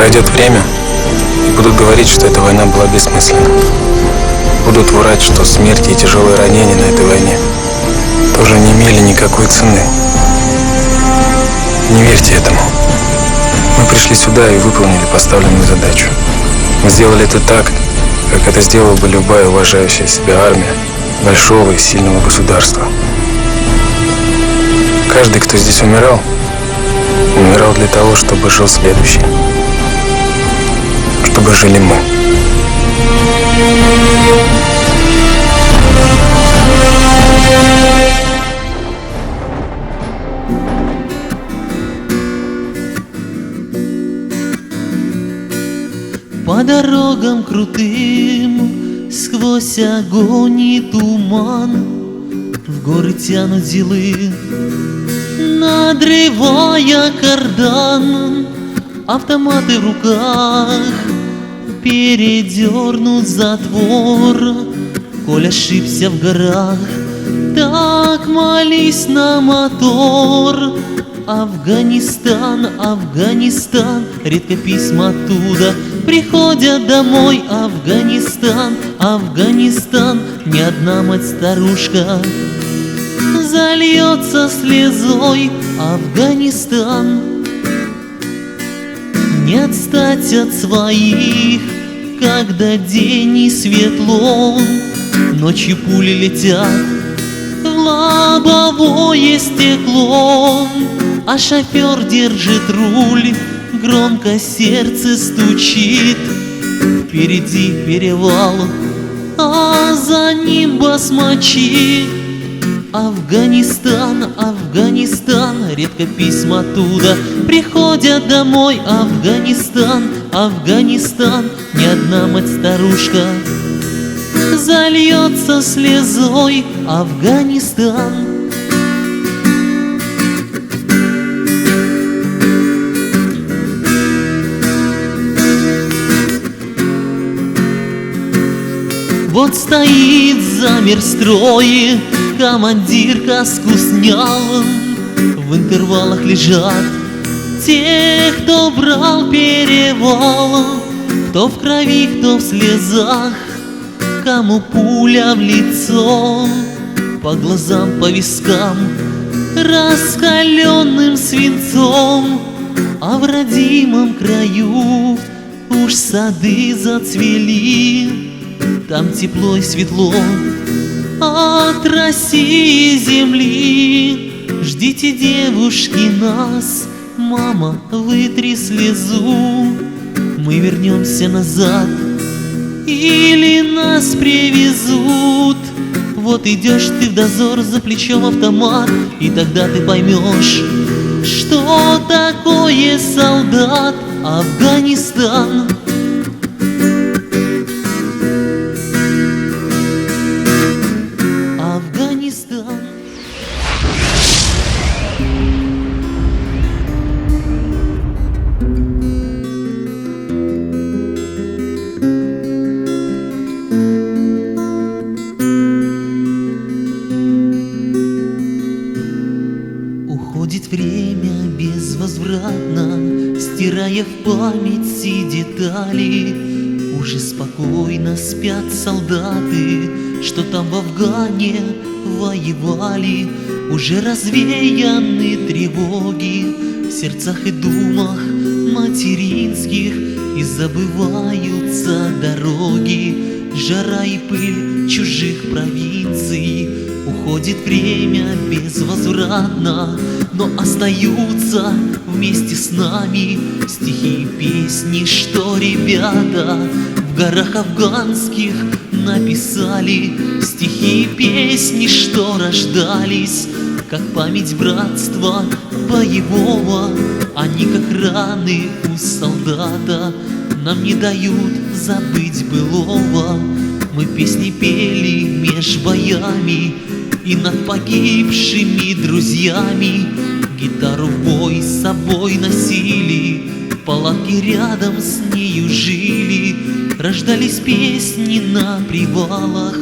Пройдет время, и будут говорить, что эта война была бессмысленна. Будут врать, что смерти и тяжелые ранения на этой войне тоже не имели никакой цены. Не верьте этому. Мы пришли сюда и выполнили поставленную задачу. Мы сделали это так, как это сделала бы любая уважающая себя армия большого и сильного государства. Каждый, кто здесь умирал для того, чтобы жил следующий. Чтобы жили мы. По дорогам крутым, сквозь огонь и туман, в горы тянут зилы, надрывая кардан. Автоматы в руках передернут затвор. Коль ошибся в горах, так молись на мотор. Афганистан, Афганистан, редко письма оттуда приходят домой. Афганистан, Афганистан, ни одна мать-старушка зальется слезой. Афганистан, не отстать от своих, когда день и светло. Ночью пули летят в лобовое стекло, а шофер держит руль, громко сердце стучит. Впереди перевал, а за ним басмачи. Афганистан, Афганистан, редко письма оттуда приходят домой. Афганистан, Афганистан, ни одна мать-старушка зальется слезой. Афганистан. Вот стоит, замер строй, командир каску снял. В интервалах лежат те, кто брал перевал, кто в крови, кто в слезах, кому пуля в лицо. По глазам, по вискам раскаленным свинцом, а в родимом краю уж сады зацвели. Там тепло и светло от России и земли. Ждите, девушки, нас, мама, вытри слезу. Мы вернемся назад или нас привезут. Вот идешь ты в дозор, за плечом автомат, и тогда ты поймешь, что такое солдат. Афганистан. Афганистан. Уходит время безвозвратно, стирая в памяти детали. Уже спокойно спят солдаты, что там в Афгане воевали. Уже развеяны тревоги в сердцах и думах материнских, и забываются дороги, жара и пыль чужих провинций. Уходит время безвозвратно, но остаются вместе с нами стихи и песни, что ребята в горах афганских написали. Стихи и песни, что рождались как память братства боевого. Они как раны у солдата, нам не дают забыть былого. Мы песни пели меж боями и над погибшими друзьями. Гитару в бой с собой носили, в палатке рядом с нею жили. Рождались песни на привалах,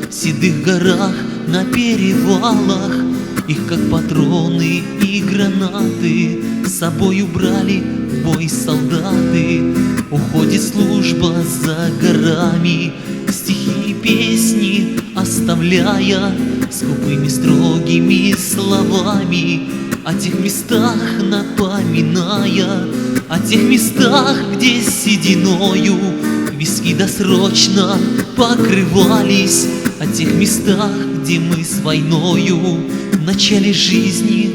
в седых горах, на перевалах. Их как патроны и гранаты с собой убрали в бой солдаты. Уходит служба за горами, стихи и песни оставляя, скупыми строгими словами, о тех местах напоминая, о тех местах, где сединою виски досрочно покрывались, о тех местах, где мы с войною в начале жизни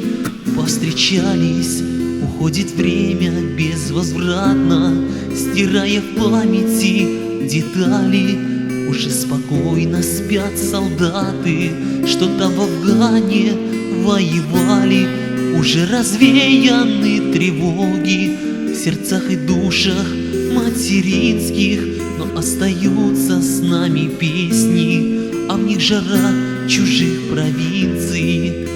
повстречались. Уходит время безвозвратно, стирая в памяти детали. Уже спокойно спят солдаты, что там в Афгане воевали. Уже развеяны тревоги в сердцах и душах материнских, но остаются с нами песни, а в них жара чужих провинций.